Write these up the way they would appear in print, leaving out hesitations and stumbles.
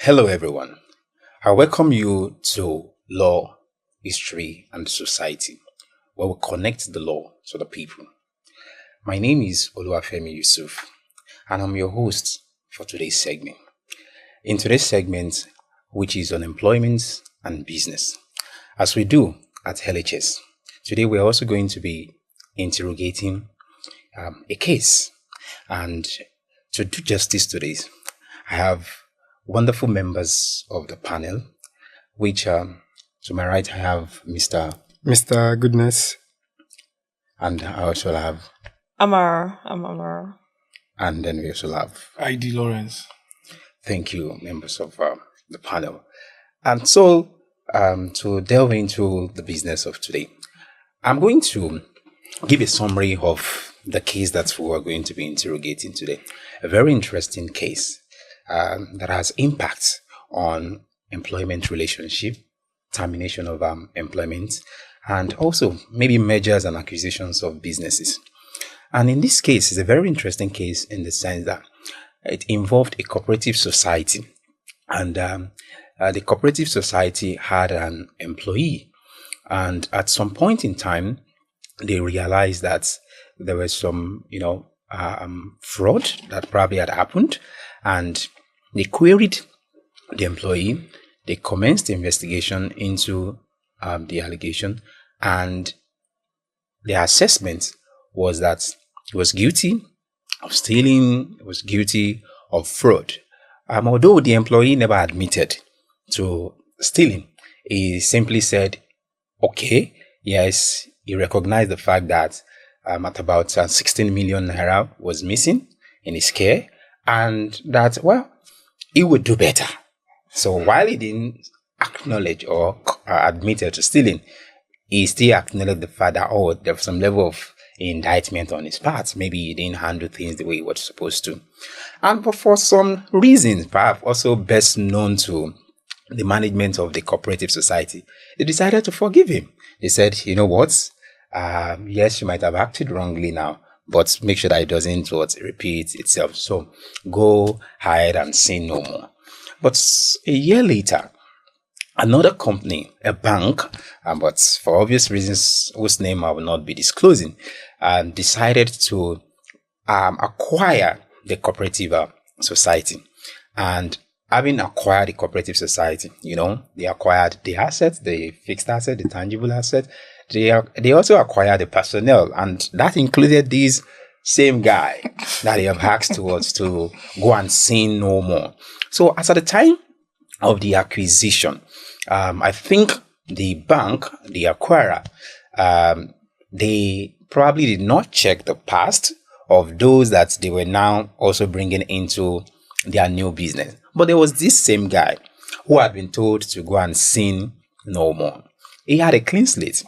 Hello, everyone. I welcome you to Law, History, and Society, where we connect the law to the people. My name is Oluwafemi Yusuf, and I'm your host for today's segment. In today's segment, which is on employment and business, as we do at LHS, today we're also going to be interrogating a case. And to do justice to this, I have wonderful members of the panel, which to my right I have Mr. Goodness. And I also have Amara. I'm Amara. And then we also have ID Lawrence. Thank you, members of the panel. And so to delve into the business of today, I'm going to give a summary of the case that we are going to be interrogating today. A very interesting case that has impact on employment relationship, termination of employment, and also maybe mergers and acquisitions of businesses. And in this case, it's a very interesting case in the sense that it involved a cooperative society. And the cooperative society had an employee. And at some point in time, they realized that there was some, fraud that probably had happened. And they queried the employee. They commenced the investigation into the allegation. And the assessment was that he was guilty of stealing, he was guilty of fraud. Although the employee never admitted to stealing, he simply said, okay, yes, he recognized the fact that at about 16 million naira was missing in his care, and that, he would do better. So while he didn't acknowledge or admitted to stealing, he still acknowledged the fact that, there was some level of indictment on his part. Maybe he didn't handle things the way he was supposed to. But for some reasons, perhaps also best known to the management of the cooperative society, they decided to forgive him. They said, you know what? Yes, you might have acted wrongly now, but make sure that it doesn't repeat itself. So go ahead and sin no more. But a year later, another company, a bank, but for obvious reasons whose name I will not be disclosing, decided to acquire the cooperative society. And having acquired the cooperative society, they acquired the assets, the fixed asset, the tangible asset. They also acquired the personnel, and that included this same guy that they have asked to go and sin no more. So as at the time of the acquisition, I think the bank, the acquirer, they probably did not check the past of those that they were now also bringing into their new business. But there was this same guy who had been told to go and sin no more. He had a clean slate.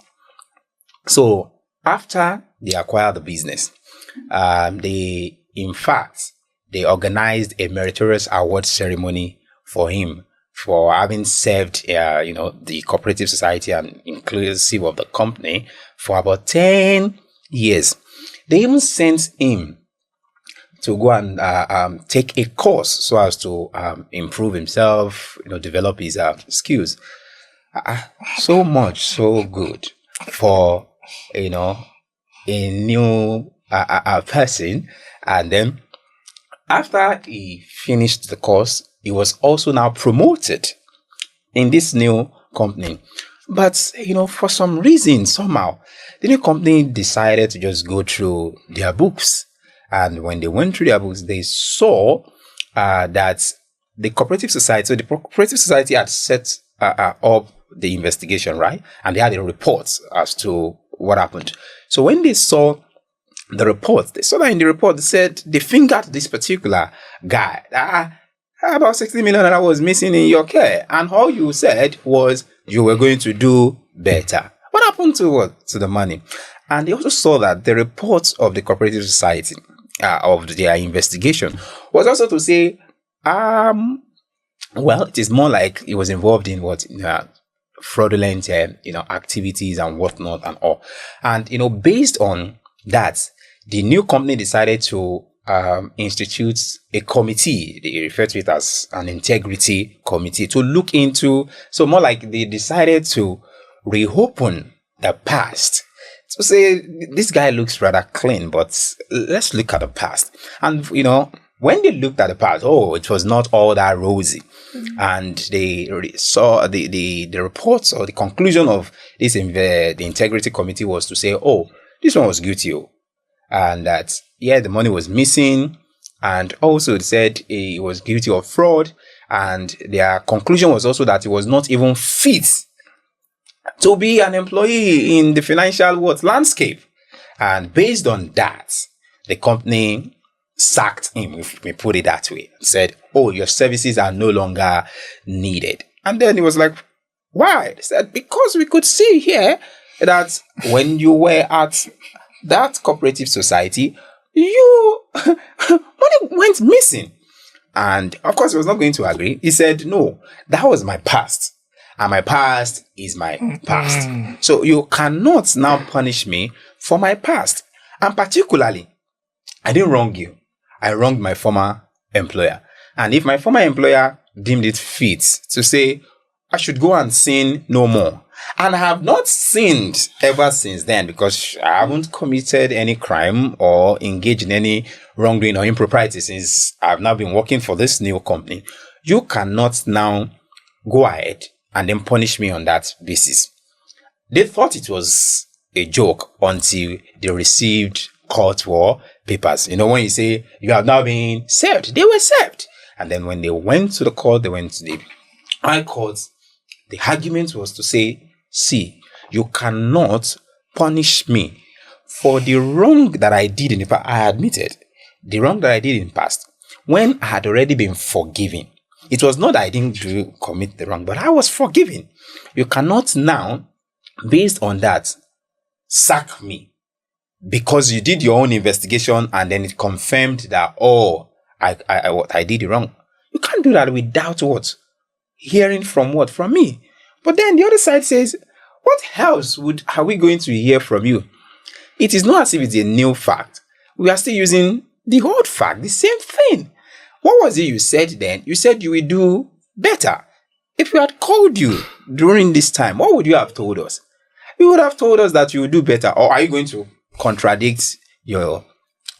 So after they acquired the business, they organized a meritorious award ceremony for him for having served, the cooperative society and inclusive of the company for about 10 years. They even sent him to go and take a course so as to improve himself, develop his skills. So much, so good for, a new person. And then after he finished the course, he was also now promoted in this new company. But, for some reason, somehow, the new company decided to just go through their books. And when they went through their books, they saw that the cooperative society had set up the investigation, right? And they had a report as to what happened. So when they saw the report, they saw that in the report, they said they fingered this particular guy. About 60 million that was missing in your care. And all you said was you were going to do better. What happened to the money? And they also saw that the report of the cooperative society, of their investigation, was also to say, it is more like it was involved in fraudulent, activities and whatnot and all. And, based on that, the new company decided to institutes a committee. They refer to it as an integrity committee to look into. So more like they decided to reopen the past. So say this guy looks rather clean, but let's look at the past. And when they looked at the past, it was not all that rosy. And they saw the reports or the conclusion of this the integrity committee was to say, this one was guilty. And that, the money was missing. And also they said he was guilty of fraud. And their conclusion was also that he was not even fit to be an employee in the financial landscape. And based on that, the company sacked him, if we put it that way, said, your services are no longer needed. And then he was like, why? They said, because we could see here that when you were at that cooperative society, money went missing. And of course, he was not going to agree. He said, no, that was my past. And my past is my past. So you cannot now punish me for my past. And particularly, I didn't wrong you. I wronged my former employer. And if my former employer deemed it fit to say, I should go and sin no more. And I have not sinned ever since then because I haven't committed any crime or engaged in any wrongdoing or impropriety since I've now been working for this new company. You cannot now go ahead and then punish me on that basis. They thought it was a joke until they received court war papers. When you say you have now been served, they were served. And then when they went to the court, they went to the high court. The argument was to say, see, you cannot punish me for the wrong that I did in the past. I admitted the wrong that I did in the past when I had already been forgiven. It was not that I didn't commit the wrong, but I was forgiven. You cannot now, based on that, sack me because you did your own investigation and then it confirmed that, I did it wrong. You can't do that without what? Hearing from what? From me. But then the other side says, what else are we going to hear from you? It is not as if it's a new fact. We are still using the old fact, the same thing. What was it you said then? You said you will do better. If we had called you during this time, what would you have told us? You would have told us that you would do better. Or are you going to contradict your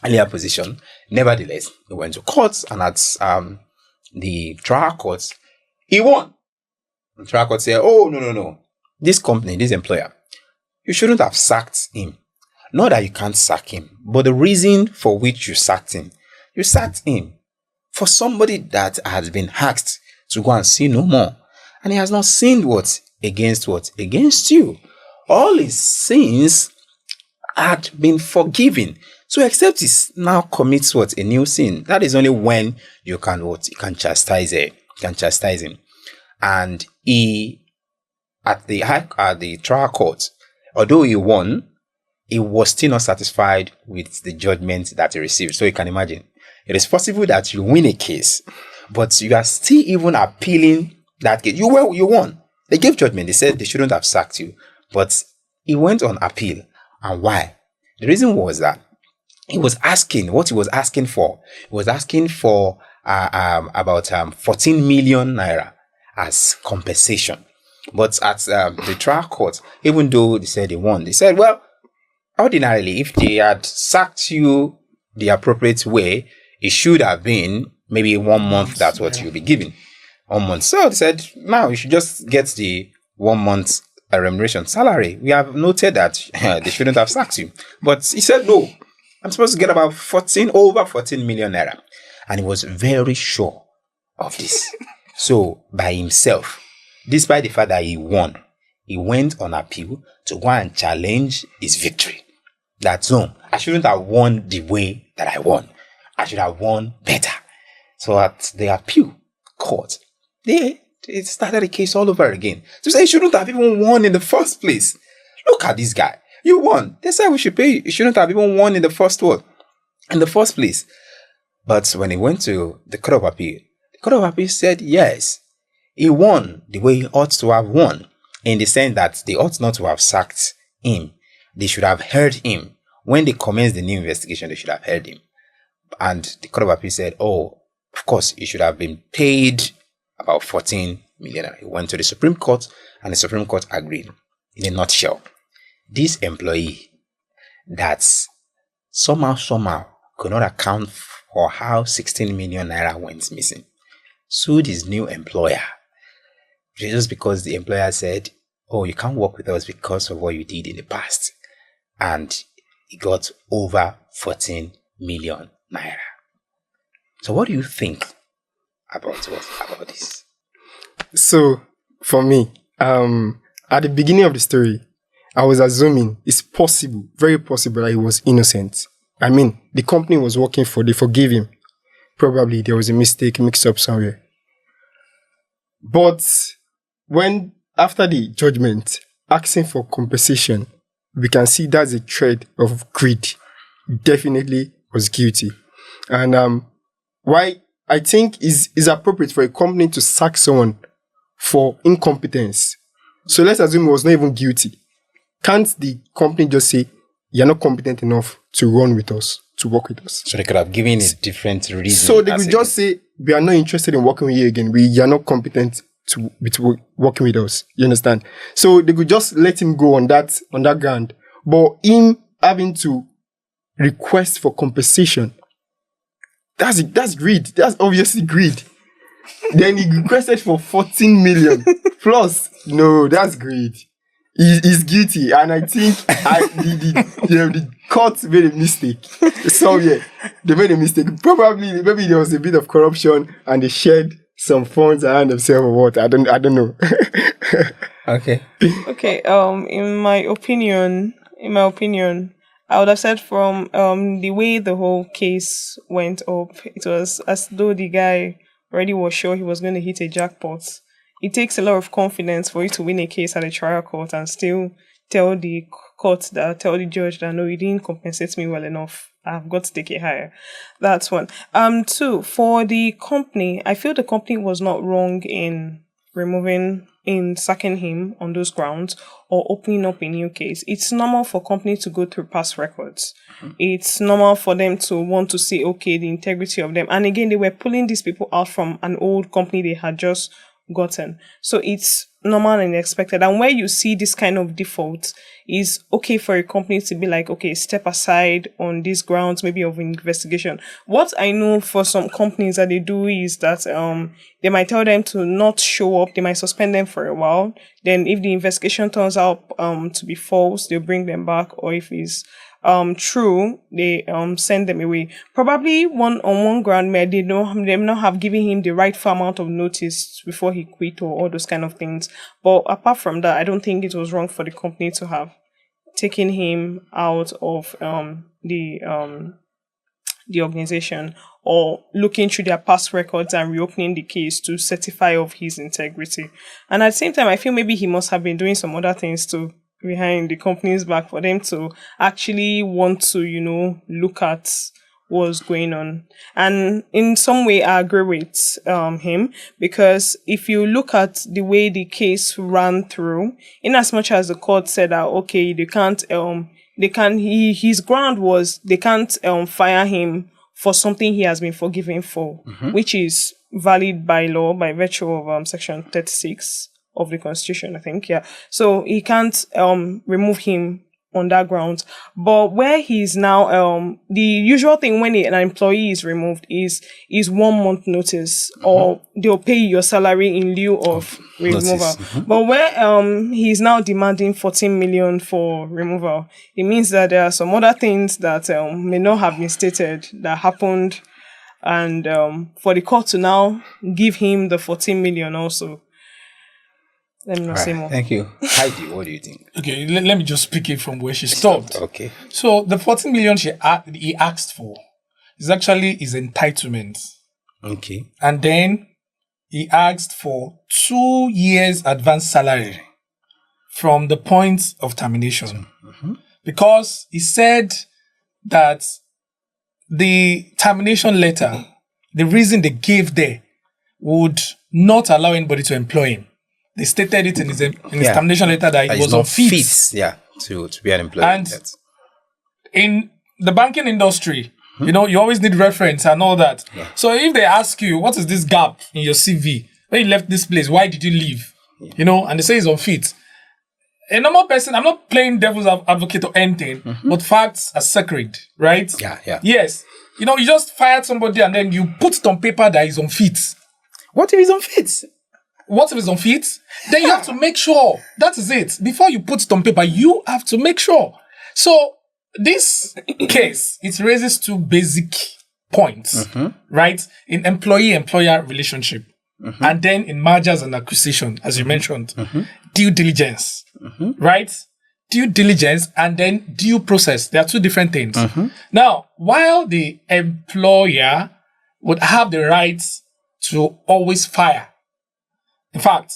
earlier position? Nevertheless, he went to court, and at the trial court, he won. The trial court said, no. This company, this employer, you shouldn't have sacked him. Not that you can't sack him, but the reason for which you sacked him for somebody that has been asked to go and sin no more. And he has not sinned against you. All his sins had been forgiven. So except he now commits a new sin. That is only when you can You can chastise him. And he, at the trial court, although he won, he was still not satisfied with the judgment that he received. So you can imagine, it is possible that you win a case, but you are still even appealing that case. You won. They gave judgment. They said they shouldn't have sacked you, but he went on appeal. And why? The reason was that he was asking for. He was asking for about 14 million naira as compensation. But at the trial court, even though they said they won, they said, well, ordinarily, if they had sacked you the appropriate way, it should have been maybe 1 month. That's what you'll be given. 1 month. So they said, now you should just get the 1 month remuneration salary. We have noted that they shouldn't have sacked you. But he said, no, I'm supposed to get about over 14 million naira. And he was very sure of this. So by himself, despite the fact that he won, he went on appeal to go and challenge his victory. That no, I shouldn't have won the way that I won. I should have won better. So at the appeal court, they started the case all over again. To say he shouldn't have even won in the first place. Look at this guy. You won. They said we should pay you. You shouldn't have even won in the first place. But when he went to the Court of Appeal said yes, he won the way he ought to have won, in the sense that they ought not to have sacked him. They should have heard him. When they commenced the new investigation, they should have heard him. And the Court of Appeal said, oh, of course, he should have been paid about 14 million. He went to the Supreme Court, and the Supreme Court agreed. In a nutshell, this employee that's somehow could not account for how 16 million naira went missing sued his new employer just because the employer said, oh, you can't work with us because of what you did in the past. And he got over 14 million naira. So what do you think about this? So, for me, at the beginning of the story, I was assuming it's possible, very possible, that he was innocent. I mean, the company was working for, they forgave him. Probably there was a mistake, mix up somewhere. But when, after the judgment, asking for compensation, we can see that's a thread of greed. Definitely was guilty. And why I think is appropriate for a company to sack someone for incompetence. So let's assume he was not even guilty. Can't the company just say, you're not competent enough to run with us, to work with us? So they could have given a different reason. So they could just say, we are not interested in working with you again. You are not competent to working with us. You understand? So they could just let him go on that ground. But him having to request for compensation, that's greed. That's obviously greed. Then he requested for 14 million plus. No, that's greed. He's guilty, and I think the court made a mistake. So yeah, they made a mistake. Probably, maybe there was a bit of corruption, and they shared some funds around themselves or what. I don't know. Okay. Okay. In my opinion, I would have said from the way the whole case went up, it was as though the guy already was sure he was going to hit a jackpot. It takes a lot of confidence for you to win a case at a trial court and still tell the judge that no, you didn't compensate me well enough. I've got to take it higher. That's one. Two, for the company, I feel the company was not wrong in sacking him on those grounds or opening up a new case. It's normal for companies to go through past records. Mm-hmm. It's normal for them to want to see, okay, the integrity of them. And again, they were pulling these people out from an old company they had just gotten. So it's normal and expected. And where you see this kind of default is okay for a company to be like, okay, step aside on these grounds, maybe of investigation. What I know for some companies that they do is that they might tell them to not show up, they might suspend them for a while. Then if the investigation turns out to be false, they'll bring them back, or if it's true, they send them away. Probably on one ground where they not have given him the rightful amount of notice before he quit or all those kind of things. But apart from that, I don't think it was wrong for the company to have taken him out of the organization or looking through their past records and reopening the case to certify of his integrity. And at the same time, I feel maybe he must have been doing some other things too behind the company's back for them to actually want to, look at what's going on. And in some way, I agree with him, because if you look at the way the case ran through, in as much as the court said that, okay, his ground was they can't fire him for something he has been forgiven for, which is valid by law by virtue of section 36 of the Constitution, I think, yeah. So he can't remove him on that ground. But where he's now, the usual thing when an employee is removed is 1 month notice, or they'll pay your salary in lieu of removal. But where he's now demanding 14 million for removal, it means that there are some other things that may not have been stated that happened, and for the court to now give him the 14 million also. Let me not say more. Thank you. Heidi, what do you think? Okay, let me just pick it from where she stopped. Okay. So the 14 million he asked for is actually his entitlement. Okay. And then he asked for 2 years advance salary from the point of termination. Because he said that the termination letter, the reason they gave there, would not allow anybody to employ him. They stated it in his termination letter that he was unfit. To be an employee. And in the banking industry, You know, you always need reference and all that. Yeah. So if they ask you, what is this gap in your CV? When you left this place, why did you leave? Yeah. You know, and they say it's unfit. A normal person, I'm not playing devil's advocate or anything, but facts are sacred, right? Yeah. Yes. You know, you just fired somebody and then you put it on paper that is unfit. What if it's unfit? What if it's unfit? Then you have to make sure. That is it. Before you put it on paper, you have to make sure. So, this case, it raises two basic points, right? In employee-employer relationship. And then in mergers and acquisition, as you mentioned, due diligence, right? Due diligence and then due process. They are two different things. Now, while the employer would have the right to always fire, in fact,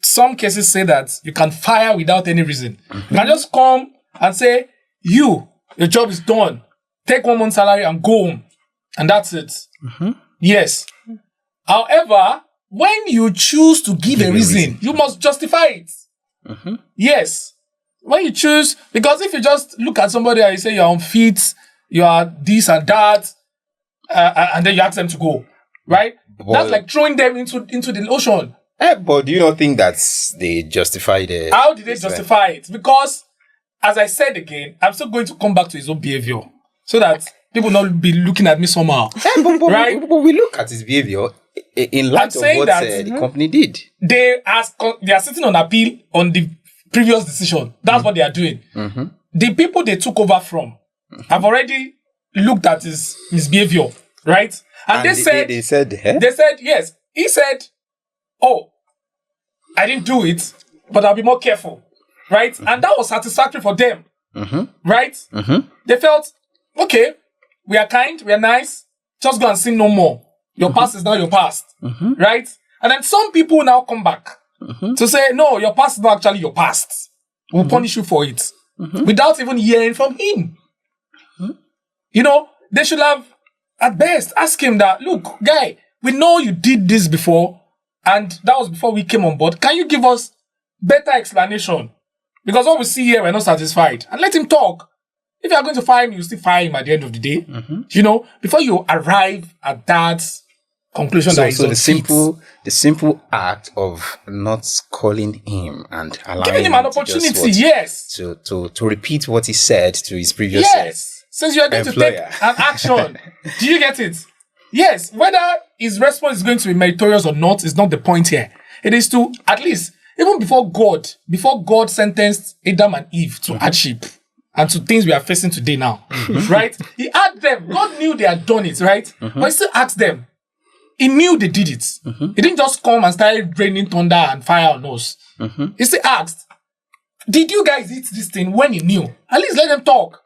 some cases say that you can fire without any reason. You can just come and say, your job is done. Take 1 month's salary and go home. And that's it. Yes. However, when you choose to give a reason, you must justify it. Yes. When you choose, because if you just look at somebody and you say you're unfit, you are this and that, and then you ask them to go, right? That's like throwing them into the ocean. But do you not think that they justified it? How did they justify it? Because, as I said again, I'm still going to come back to his own behavior so that people not be looking at me somehow. Right? But we look at his behavior in light of what the company did. They are sitting on appeal on the previous decision. That's what they are doing. The people they took over from have already looked at his behavior, right? And they said, yes. He said, oh, I didn't do it, but I'll be more careful, right? And that was satisfactory for them, right? They felt, okay, we are kind, we are nice, just go and sin no more. Your past is now your past, right? And then some people now come back to say, no, your past is not actually your past. We'll punish you for it. Without even hearing from him. You know, they should have, at best, asked him that, look, guy, we know you did this before, and that was before we came on board. Can you give us better explanation? Because what we see here, we're not satisfied. And let him talk. If you are going to fire him, you still fire him at the end of the day. You know, before you arrive at that conclusion that so the simple act of not calling him and allowing giving him an opportunity, yes, to repeat what he said to his previous since you are going to take an action. Do you get it? Yes, whether his response is going to be meritorious or not is not the point here. It is to, at least, even before God sentenced Adam and Eve to hardship and to things we are facing today now, right? He asked them, God knew they had done it, right? But he still asked them. He knew they did it. He didn't just come and start raining thunder and fire on us. He still asked, did you guys eat this thing when he knew? At least let them talk.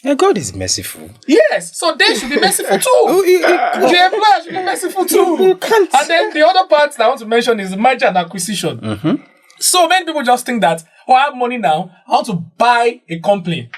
Yeah, God is merciful. Yes, so they should be merciful too. The employer should be merciful too. And then the other part that I want to mention is merger and acquisition. So many people just think that, oh, I have money now, I want to buy a company.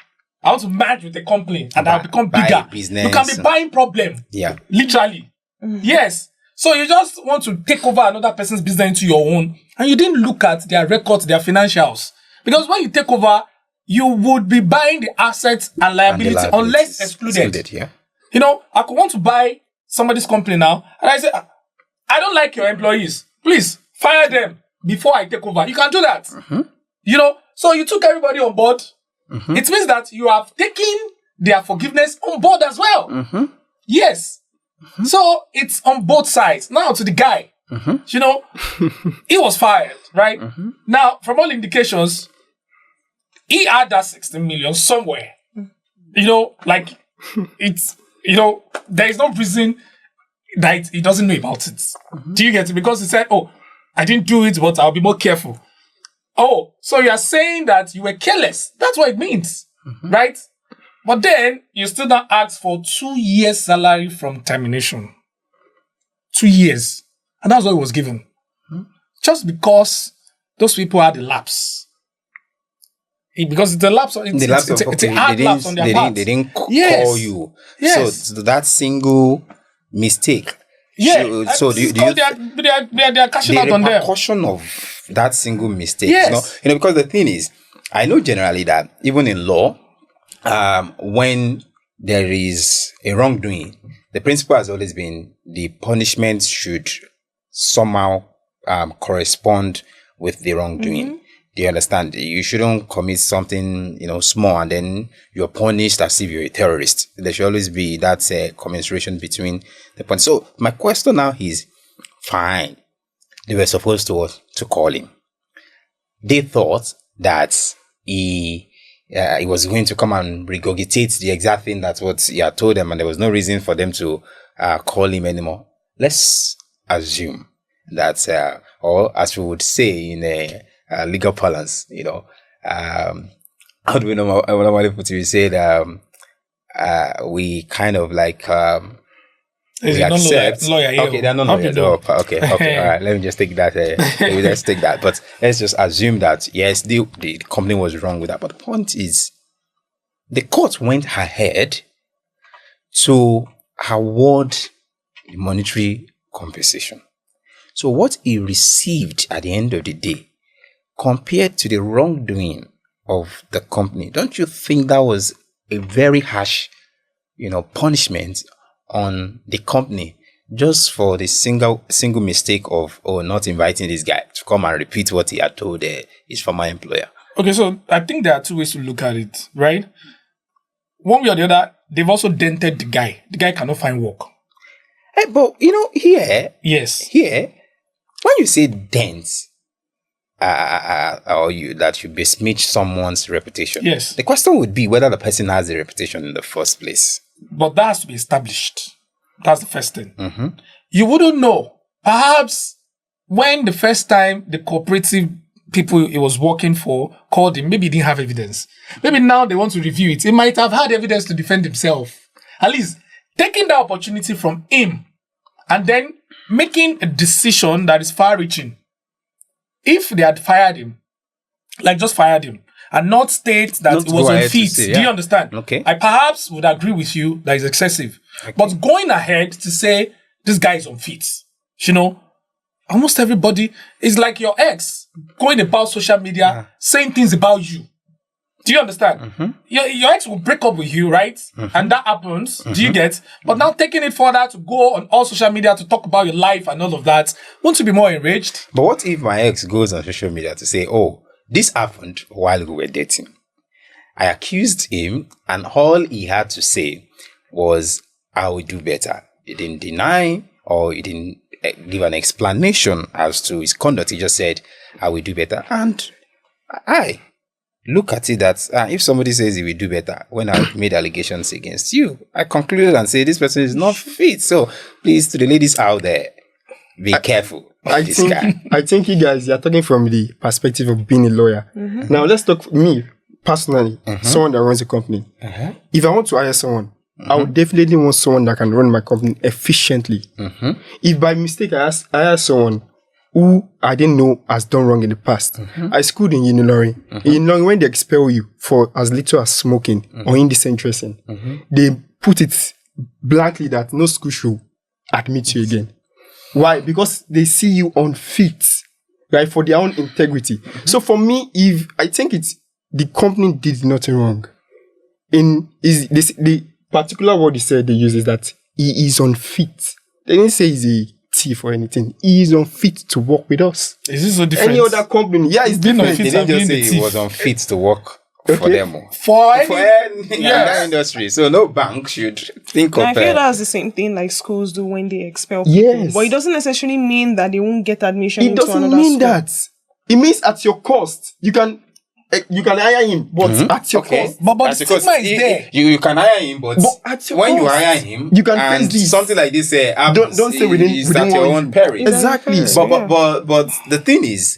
I want to merge with a company and I'll become bigger. Business. You can be buying problem. Yeah. Literally. Yes. So you just want to take over another person's business into your own and you didn't look at their records, their financials. Because when you take over, you would be buying the assets and liability unless excluded. Yeah. You know, I could want to buy somebody's company now and I say, I don't like your employees. Please fire them before I take over. You can do that. You know, so you took everybody on board. It means that you have taken their forgiveness on board as well. Yes. So it's on both sides. Now to the guy, you know, he was fired, right? Now, from all indications, he had that 16 million somewhere. You know, like, it's, you know, there is no reason that he doesn't know about it. Do you get it? Because he said, oh, I didn't do it, but I'll be more careful. Oh, so you are saying that you were careless. That's what it means, right? But then, you still not ask for 2 years salary from termination. 2 years. And that's what it was given. Just because those people had a lapse. Because it's a lapse. It's a hard lapse on their part. They didn't call you. Yes. So that single mistake. Yeah. So do you they are cashing out on them. The repercussion of that single mistake. Yes. You know, because the thing is, I know generally that even in law, when there is a wrongdoing, the principle has always been the punishment should somehow correspond with the wrongdoing. Do you understand? You shouldn't commit something, small and then you're punished as if you're a terrorist. There should always be that commiseration between the points. So my question now is, fine, they were supposed to call him. They thought that he was going to come and regurgitate the exact thing that's what he had told them, and there was no reason for them to call him anymore. Let's assume that, or as we would say in a legal parlance, how do we normally put it? We said we kind of like we accept. Lawyer, okay, they're not lawyers. Oh, okay. All right, let me just take that. Let's take that. But let's just assume that yes, the company was wrong with that. But the point is, the court went ahead to award the monetary compensation. So what he received at the end of the day, compared to the wrongdoing of the company, don't you think that was a very harsh, punishment on the company just for the single mistake of not inviting this guy to come and repeat what he had told his former employer? Okay, so I think there are two ways to look at it, right? One way or the other, they've also dented the guy. The guy cannot find work. Hey, but here, yes, here, when you say dent, or that you besmirch someone's reputation, yes, the question would be whether the person has a reputation in the first place. But that has to be established. That's the first thing. You wouldn't know. Perhaps when the first time the cooperative people he was working for called him, maybe he didn't have evidence. Maybe now they want to review it. He might have had evidence to defend himself. At least taking the opportunity from him and then making a decision that is far-reaching. If they had fired him, just fired him, and not state that it was unfit. Do you understand? Okay. I perhaps would agree with you that is excessive. Okay. But going ahead to say this guy is unfit, almost everybody is like your ex going about social media saying things about you. Do you understand? Your ex will break up with you, right? And that happens. Do you get? But now taking it further to go on all social media to talk about your life and all of that, won't you be more enraged? But what if my ex goes on social media to say, oh, this happened while we were dating? I accused him and all he had to say was, I will do better. He didn't deny or he didn't give an explanation as to his conduct. He just said, I will do better. And I look at it that if somebody says he will do better, when I made allegations against you, I concluded and say this person is not fit. So please, to the ladies out there, be careful. I think you guys, you're talking from the perspective of being a lawyer. Now let's talk me personally, someone that runs a company. If I want to hire someone, I would definitely want someone that can run my company efficiently. If by mistake I hire someone who I didn't know has done wrong in the past, I schooled in Unilorin. In Unilorin, when they expel you for as little as smoking or indecent dressing, they put it blankly that no school should admit you again. Why? Because they see you unfit, right, for their own integrity. So for me, if I think it's the company did nothing wrong, the particular word he said they use is that he is unfit. They didn't say he's a thief or anything. He is unfit to work with us. Is this so different? Any other company, it's different. They didn't just say he was unfit to work for them. For any other industry. So no bank should think of I feel that's the same thing like schools do when they expel people. Yes. But it doesn't necessarily mean that they won't get admission It into another doesn't mean school. that. It means at your cost. You can hire him, but at your cost. But the stigma is there. You can hire him, but at your when you cost, hire him, you can and face this. something like this happens, Don't say within at your 1 own peril. Exactly. But the thing is,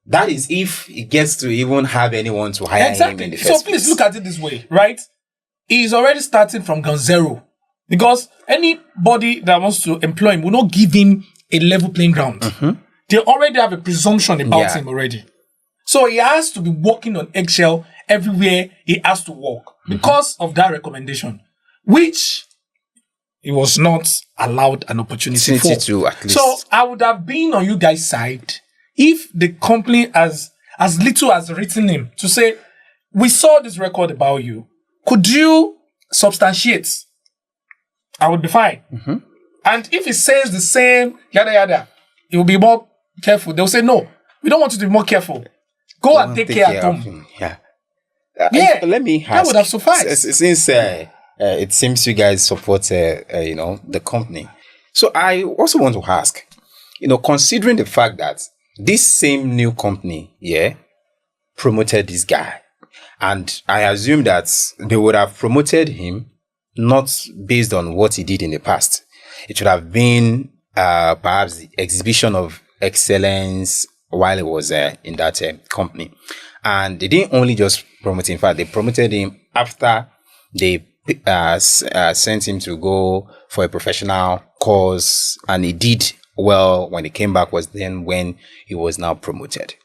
that is if he gets to even have anyone to hire him in the first place. So please look at it this way, right? He is already starting from ground zero. Because anybody that wants to employ him will not give him a level playing ground. They already have a presumption about him already. So he has to be walking on eggshell everywhere he has to walk because of that recommendation, which he was not allowed an opportunity for. To at least. So I would have been on you guys' side if the company as little as written him to say, we saw this record about you. Could you substantiates, I would be fine. And if he says the same, yada yada, he will be more careful. They'll say, no, we don't want you to be more careful. Go and take care at home. Yeah. Let me ask. That would have sufficed. Since it seems you guys support, the company. So I also want to ask, considering the fact that this same new company, promoted this guy, and I assume that they would have promoted him not based on what he did in the past. It should have been perhaps the exhibition of excellence while he was in that company. And they didn't only just promote him, in fact, they promoted him after they sent him to go for a professional course, and he did well when he came back, was then when he was now promoted.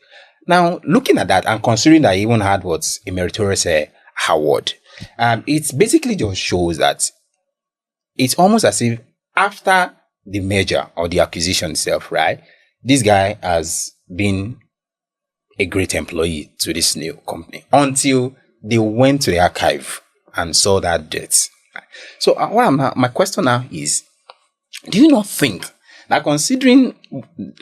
Now, looking at that and considering that he even had what's a meritorious award, it basically just shows that it's almost as if after the merger or the acquisition itself, right, this guy has been a great employee to this new company until they went to the archive and saw that debt. So my question now is, do you not think that considering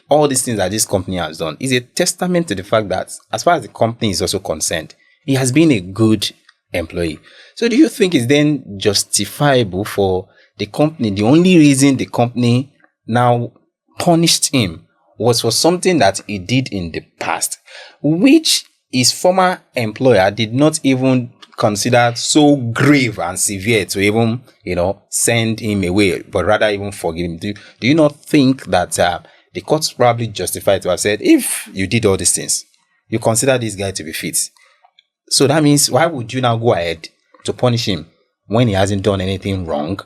all these things that this company has done is a testament to the fact that as far as the company is also concerned, he has been a good employee? So do you think it's then justifiable for the company, the only reason the company now punished him was for something that he did in the past, which his former employer did not even consider so grave and severe to even, send him away, but rather even forgive him? Do you not think that the courts probably justified to have said, if you did all these things, you consider this guy to be fit? So that means, why would you now go ahead to punish him when he hasn't done anything wrong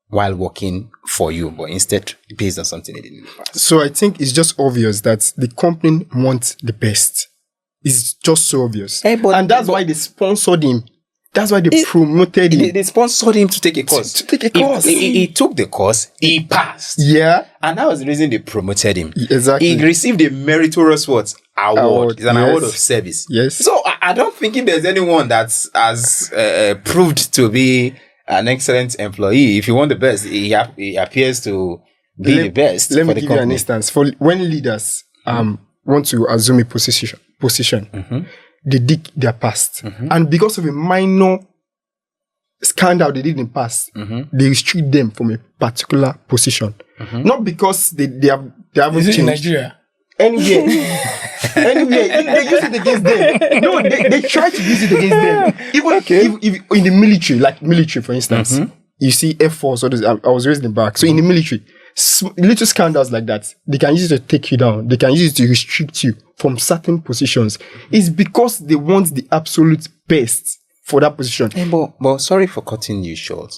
while working for you, but instead based on something he did in the past? So I think it's just obvious that the company wants the best. It's just so obvious. And that's why they sponsored him. That's why they promoted him. They sponsored him to take a course. To take a course. He took the course. He passed. Yeah. And that was the reason they promoted him. Exactly. He received a meritorious what? Award. It's an award of service. Yes. So I don't think if there's anyone that has proved to be an excellent employee, if you want the best, he appears to be the best. Let me give you an instance. For when leaders want to assume a position, they dig their past, and because of a minor scandal they did in the past, they restrict them from a particular position, not because they haven't Is it changed. in Nigeria? Anywhere, they use it against them. No, they try to use it against them. Even if in the military, like military, for instance, you see Air Force. I was raised in the back, so in the military, little scandals like that, they can use it to take you down. They can use it to restrict you from certain positions. It's because they want the absolute best for that position. But sorry for cutting you short.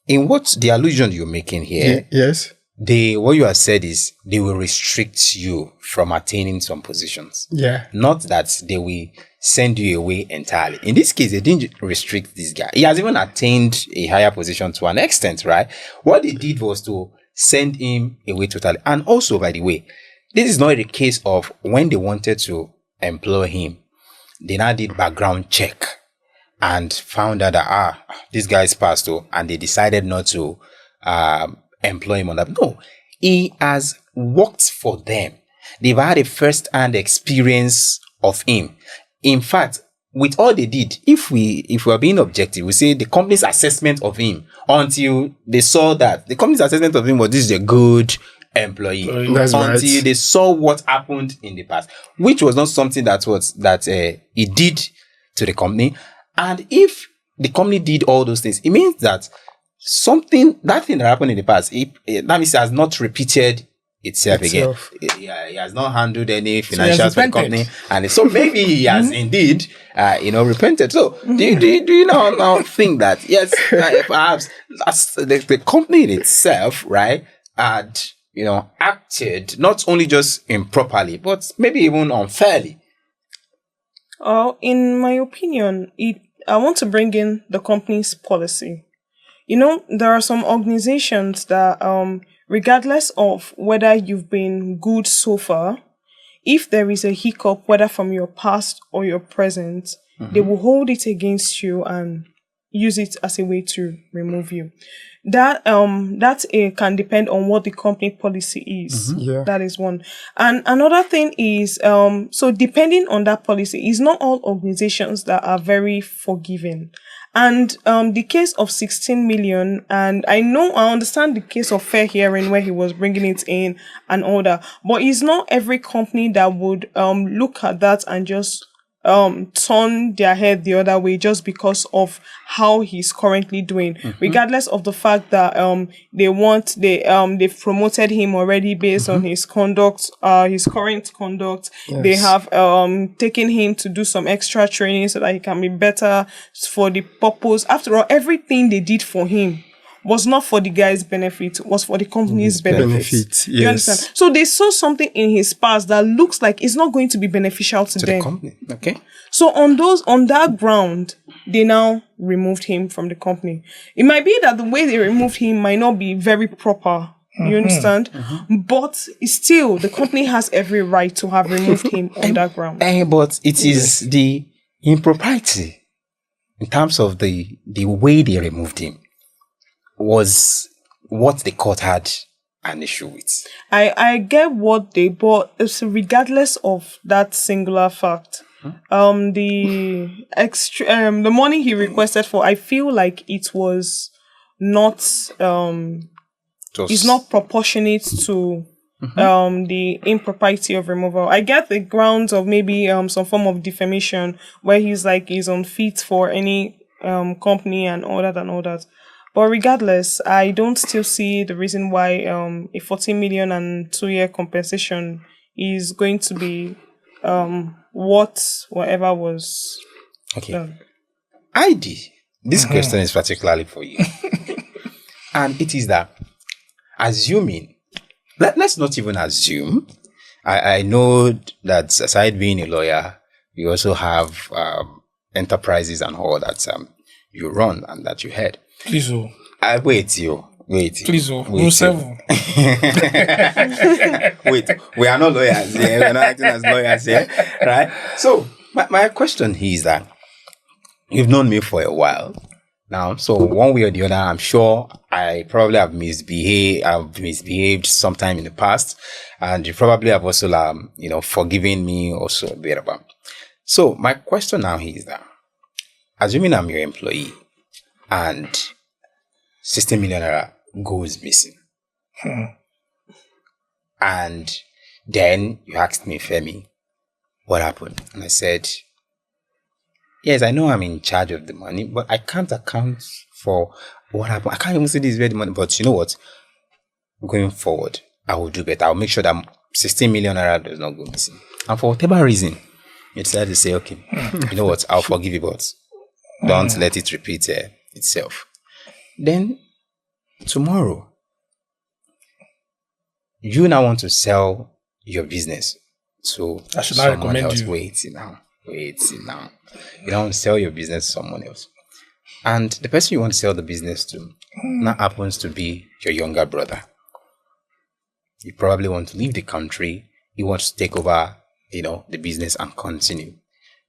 In what the allusion you're making here, yes, what you have said is they will restrict you from attaining some positions. Yeah. Not that they will send you away entirely. In this case, they didn't restrict this guy. He has even attained a higher position to an extent, right? What they did was to send him away totally. And also, by the way, this is not a case of when they wanted to employ him, they now did background check and found out that, this guy is passed, and they decided not to employ him on that. No, he has worked for them. They've had a first-hand experience of him. In fact, with all they did, if we are being objective, we say the company's assessment of him, until they saw that the company's assessment of him was, this is a good employee. That's until right. they saw what happened in the past, which was not something that he did to the company. And if the company did all those things, it means that that thing that happened in the past, that means it has not repeated itself again. He has not handled any financials for the company, and so maybe he has indeed, repented. So do you now think that yes, perhaps the company in itself, right, had acted not only just improperly, but maybe even unfairly? In my opinion, I want to bring in the company's policy. There are some organizations that, regardless of whether you've been good so far, if there is a hiccup, whether from your past or your present, they will hold it against you and, use it as a way to remove you. That can depend on what the company policy is. Yeah. That is one. And another thing is so depending on that policy, it's not all organizations that are very forgiving. And the case of 16 million, and I understand the case of Fair Hearing where he was bringing it in and all that, but it's not every company that would look at that and just turn their head the other way just because of how he's currently doing, regardless of the fact that they've promoted him already based on his conduct, his current conduct. Yes. They have taken him to do some extra training so that he can be better for the purpose. After all, everything they did for him was not for the guy's benefit, was for the company's benefit. You understand? So they saw something in his past that looks like it's not going to be beneficial to them. The company. Okay. So on that ground, they now removed him from the company. It might be that the way they removed him might not be very proper. You understand? But still, the company has every right to have removed him on that ground. But it is the impropriety in terms of the way they removed him was what the court had an issue with. I get what they bought, regardless of that singular fact. The money he requested for, I feel like it was not it's not proportionate to the impropriety of removal. I get the grounds of maybe some form of defamation where he's unfit for any company and all that. But regardless, I don't still see the reason why a 14 million and 2-year compensation is going to be whatever was done. ID. This question is particularly for you. And it is that, assuming, let's not even assume. I know that aside being a lawyer, you also have enterprises and all that you run and that you head. Please, Wait. Please, rule 7. Wait, we are not lawyers here. We're not acting as lawyers here, right? So, my question is that you've known me for a while now. So, one way or the other, I'm sure I probably have misbehaved sometime in the past, and you probably have also, forgiven me also thereabout. So, my question now is that, assuming I'm your employee, and 16 million naira goes missing. And then you asked me, Femi, what happened? And I said, yes, I know I'm in charge of the money, but I can't account for what happened. I can't even say this is where the money, but you know what? Going forward, I will do better. I'll make sure that 16 million naira does not go missing. And for whatever reason, you decided to say, okay, you know what? I'll forgive you, but don't let it repeat itself. Then tomorrow, you now want to sell your business to someone else. Wait now. You don't want to sell your business to someone else. And the person you want to sell the business to now happens to be your younger brother. You probably want to leave the country. You want to take over, the business and continue.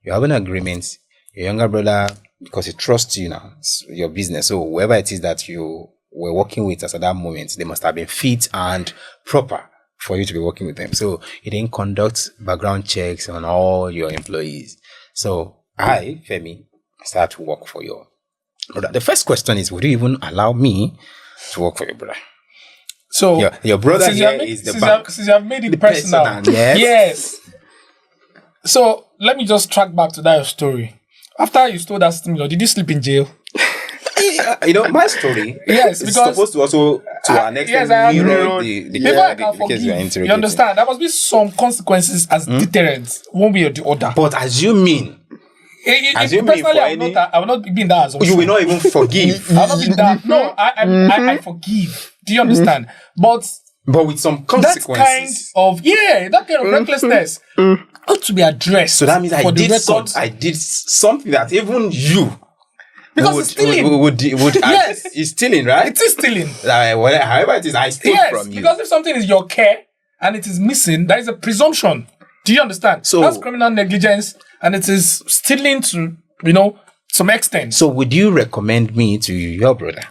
You have an agreement. Your younger brother, because he trusts you now, it's your business. So whoever it is that you were working with us at that moment, they must have been fit and proper for you to be working with them. So you didn't conduct background checks on all your employees. So I, Femi, start to work for your brother. The first question is, would you even allow me to work for your brother? So your brother here is the bank. Since you have made it personal. Yes. So let me just track back to that story. After you stole that 16 million, did you sleep in jail? My story. Yes, it's because supposed to also to an extent mirror the case you are interrogating. You understand? There must be some consequences as deterrents, one way or the other. But assuming personally, I will not be in that assumption. You will not even forgive. I will not be in that. No, I forgive. Do you understand? But with some consequences. That kind of recklessness ought to be addressed. So that means I did something that even you. Because it's stealing. Yes. It's stealing, right? It is stealing. However it is, I steal from you. Because if something is your care and it is missing, there is a presumption. Do you understand? So that's criminal negligence, and it is stealing to some extent. So would you recommend me to your brother?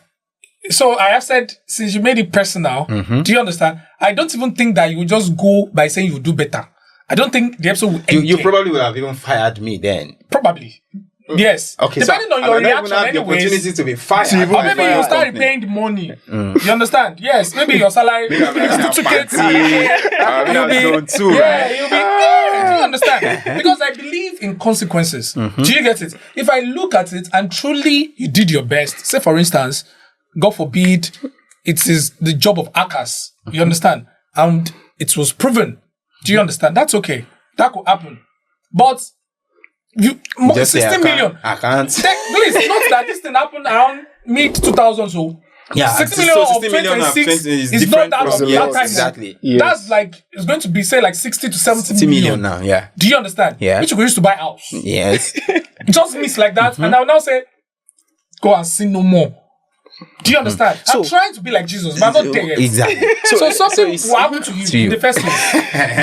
So I have said, since you made it personal, Mm-hmm. do you understand? I don't even think that you would just go by saying you do better. I don't think the episode will end. You there. probably would have even fired me then. Probably. Yes. Okay, Depending so on your I might not even reaction have the anyways. opportunity to be fired. Or maybe you start repaying the money. You understand? Yes. Maybe your salary is 2K. You'll be, You'll do you understand? Because I believe in consequences. Mm-hmm. Do you get it? If I look at it and truly you did your best, say for instance, God forbid, it is the job of hackers. You understand? And it was proven. Do you understand? That's okay. That could happen. But you Just say, 60 million. I can't. Please, not that this thing happened around mid 2000s. So Yeah, 60 so million of 60 million of 2026 20 is is not different that from of yes, that time. exactly. Yes. That's like, it's going to be, say, like 60 to 70 60 million now, yeah. Do you understand? Yeah. Which we used to buy house. Yes. Just miss like that. And I will now say, go and sin no more. Do you understand? I'm So- trying to be like Jesus, but I'm not there yet. Exactly. So something it's- will happen to you in the first place.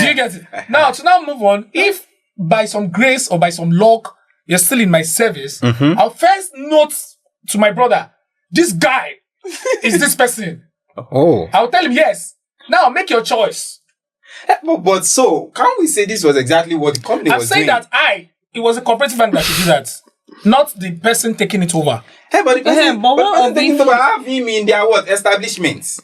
Do you get it? Now, to now move on, if by some grace or by some luck, you're still in my service, Mm-hmm. I'll first note to my brother, this guy is this person. Oh. I'll tell him, yes. Now make your choice. But so, can't we say this was exactly what the company I'm was saying doing? that it was a cooperative bank that should do that, not the person taking it over. Hey, but the person, but what person of taking if- over have him in their what? Establishments.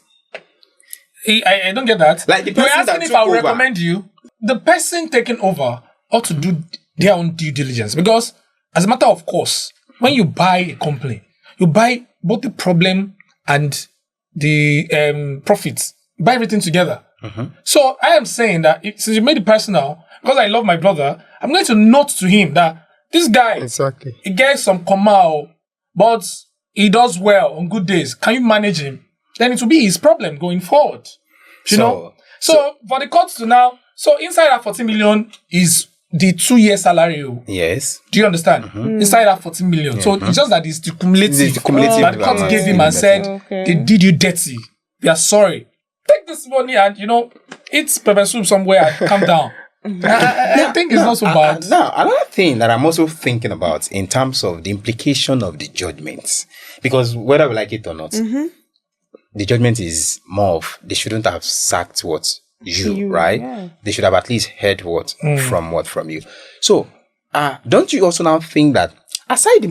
I don't get that. Like the You're person that asking if took I'll over. recommend you. The person taking over ought to do their own due diligence, because as a matter of course, when you buy a company, you buy both the problem and the profits. You buy everything together. So I am saying that since you made it personal, because I love my brother, I'm going to note to him that this guy, Exactly. he gets some comma, but he does well on good days. Can you manage him? Then it will be his problem going forward. You know? So for the courts to now, so inside that 40 million is the 2-year salary. Yes. Do you understand? Inside that 14 million. So it's just that it's the cumulative, It's the cumulative that the court amount. gave him and said, Okay. they did you dirty. We are sorry. Take this money and, eat pepper soup somewhere and calm down. I think it's not so bad. Now, another thing that I'm also thinking about in terms of the implication of the judgments, because whether we like it or not, the judgment is more of they shouldn't have sacked you, right? yeah. They should have at least heard from you. So, don't you also now think that aside the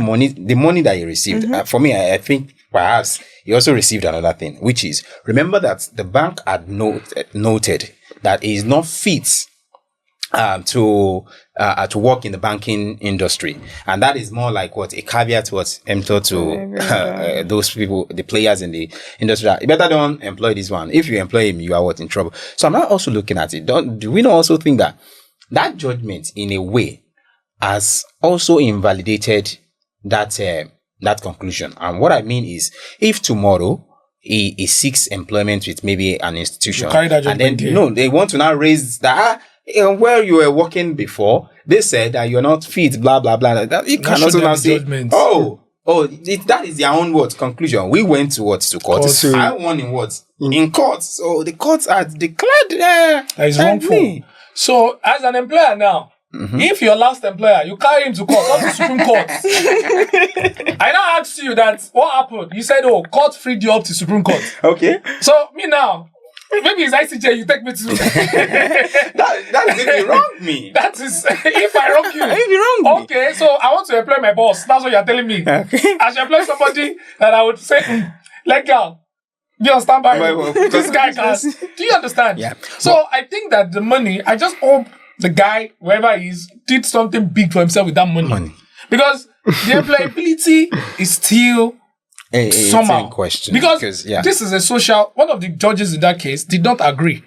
money that you received, for me, I think perhaps you also received another thing, which is remember that the bank had noted that it is not fit to work in the banking industry, and that is more like a caveat was emptor to those people, the players in the industry. That you better don't employ this one. If you employ him, you are in trouble. So I'm not also looking at it. Do we not also think that judgment in a way has also invalidated that conclusion? And what I mean is, if tomorrow he seeks employment with maybe an institution, You carry that and then judgment they want to now raise that where you were working before, they said that you're not fit, blah blah blah. That you can should also there now be say, judgment? that is their own conclusion. We went to court. Court. I won in court. So the courts had declared That is wrongful. me. So, as an employer now, if your last employer, you carry him to court, not to Supreme Court. I now asked you that, what happened? You said, court freed you up to Supreme Court. Okay, So, me now, maybe it's ICJ, you take me to... that is if you wrong me. That is, if I wrong you. If you wrong me. Okay, so I want to employ my boss. That's what you're telling me. Okay. I should employ somebody that I would say, let go. Be on standby. Well, This guy can. Do you understand? Yeah. So I think that the money, I just hope the guy, whoever he is, did something big for himself with that money. Because the employability is still It's somehow in question. Because yeah. this is a social. One of the judges in that case did not agree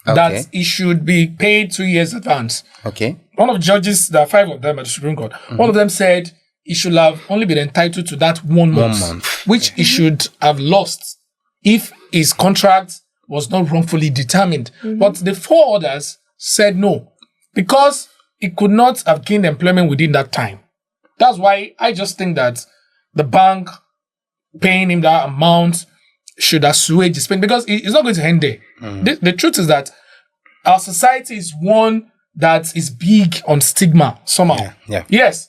that he should be paid 2 years advance. Okay. One of the judges, there are 5 of them at the Supreme Court. One of them said he should have only been entitled to that 1 month, which he should have lost if his contract was not wrongfully determined. But the 4 others said no, because he could not have gained employment within that time. That's why I just think that the bank paying him that amount should assuage his pain, because it's not going to end there. The truth is that our society is one that is big on stigma somehow. Yeah. Yes.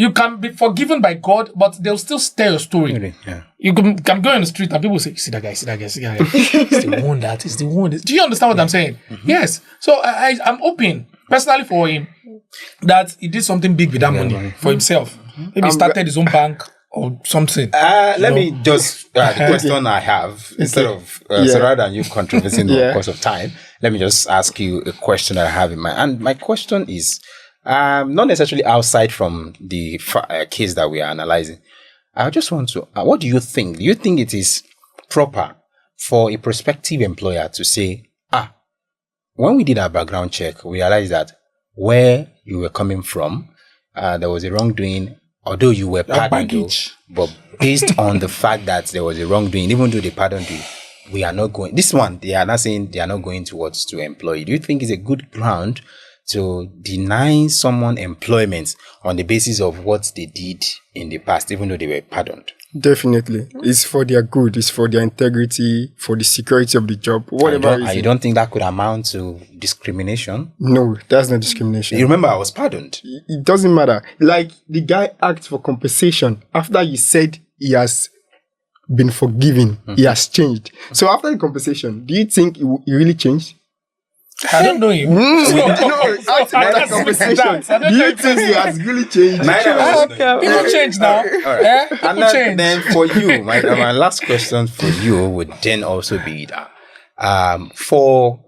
You can be forgiven by God, but they'll still tell your story. Really? Yeah. You can go in the street and people say, see that guy. It's the one that is the one. Do you understand what I'm saying? Yes. So I'm open, personally, for him, that he did something big with that money for himself. Maybe he started his own bank or something. Let me just, the question I have, instead of, so rather than you controversing the course of time, let me just ask you a question that I have in mind. And my question is, not necessarily outside from the case that we are analyzing. I just want to, what do you think? Do you think it is proper for a prospective employer to say, when we did our background check, we realized that where you were coming from, there was a wrongdoing, although you were pardoned, but based on the fact that there was a wrongdoing, even though they pardoned you, we are not going, this one, they are not saying they are not going towards to employ you. Do you think it's a good ground to deny someone employment on the basis of what they did in the past, even though they were pardoned? Definitely. It's for their good. It's for their integrity, for the security of the job, whatever. And you don't think that could amount to discrimination? No, that's not discrimination. You remember I was pardoned. It doesn't matter. Like, the guy asked for compensation after he said he has been forgiven. He has changed. So after the compensation, do you think he really changed? I don't know him. After compensation, do you think he has really changed? People change now. And then for you, my last question for you would then also be that for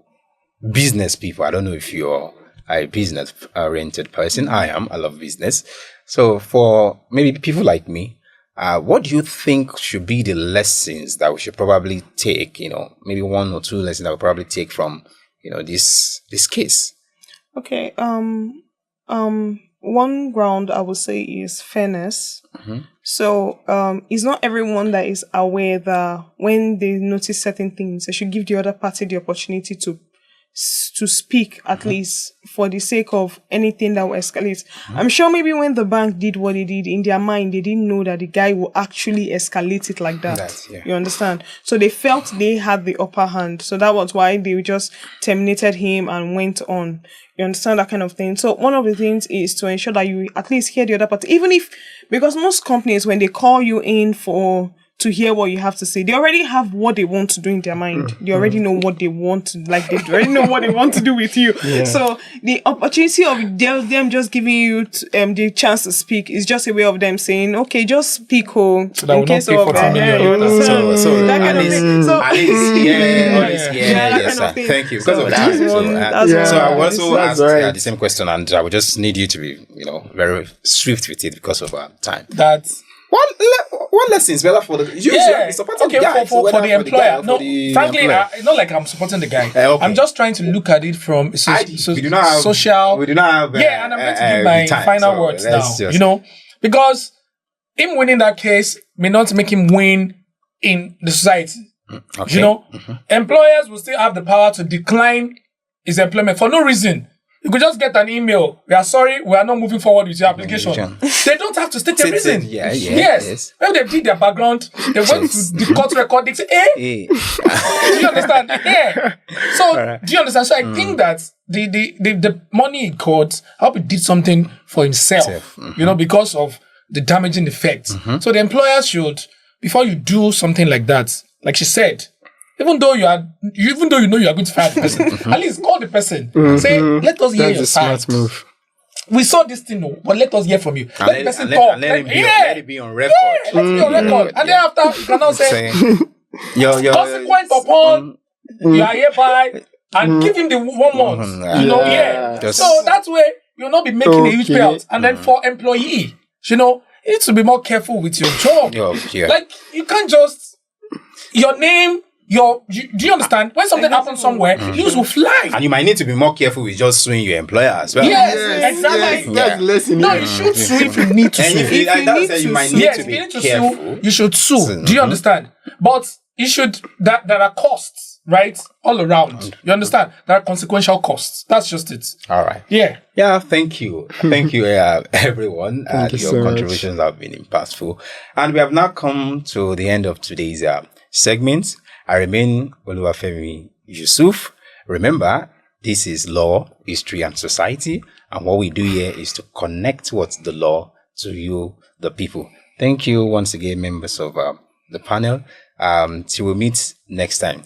business people, I don't know if you're a business-oriented person. I am. I love business. So for maybe people like me, what do you think should be the lessons that we should probably take? Maybe one or two lessons that we'll probably take from this case. Okay. One ground I would say is fairness. So, it's not everyone that is aware that when they notice certain things, they should give the other party the opportunity to speak, at least for the sake of anything that will escalate. I'm sure maybe when the bank did what they did, in their mind, they didn't know that the guy will actually escalate it like that. You understand? So they felt they had the upper hand. So that was why they just terminated him and went on. You understand, that kind of thing? So one of the things is to ensure that you at least hear the other party. Even if, because most companies, when they call you in to hear what you have to say, they already have what they want to do in their mind. They already know what they want to, they already know what they want to do with you. So the opportunity of them just giving you the chance to speak is just a way of them saying, okay, just speak, so that in case of so that kind of thing. So at least, yes, thank you. Because of that. So I will also ask the same question, and I would just need you to be, very swift with it because of our time. What lessons, whether for the supporting the guy, for the employer? No, frankly, not like I'm supporting the guy. I'm just trying to look at it from social. We do not have. And I'm going to give my final words now. Because him winning that case may not make him win in the society. Employers will still have the power to decline his employment for no reason. You could just get an email. We are sorry, we are not moving forward with your application. They don't have to state a reason. Yes. When they did their background, they went to the court record, they say, do you understand? So, do you understand? So I think that the money in court, I hope he did something for himself, because of the damaging effects. So the employer should, before you do something like that, like she said, even though you know you are going to fire the person, at least call the person. Say, let us hear your side. Smart move. We saw this thing, but let us hear from you. Let the person talk. Let it be on record. Let it be on record. And then after, you can now say, consequence upon, you are hereby, and give him the 1 month. So that way, you'll not be making a huge payout. And then for employee, you need to be more careful with your job. Like, you can't just, your name, do you understand? When something happens somewhere, news will fly. And you might need to be more careful with just suing your employer as well. Yes, exactly. That's lesson. No, you should sue if you need to sue. If you might need to be careful. You should sue. Do you understand? But you should, there are costs, right? All around. You understand? There are consequential costs. That's just it. All right. Yeah, thank you. Thank you, everyone. Your contributions have been impactful. And we have now come to the end of today's segment. I remain Oluwafemi Yusuf. Remember, this is Law, History and Society. And what we do here is to connect what the law to you, the people. Thank you once again, members of the panel. Till we meet next time.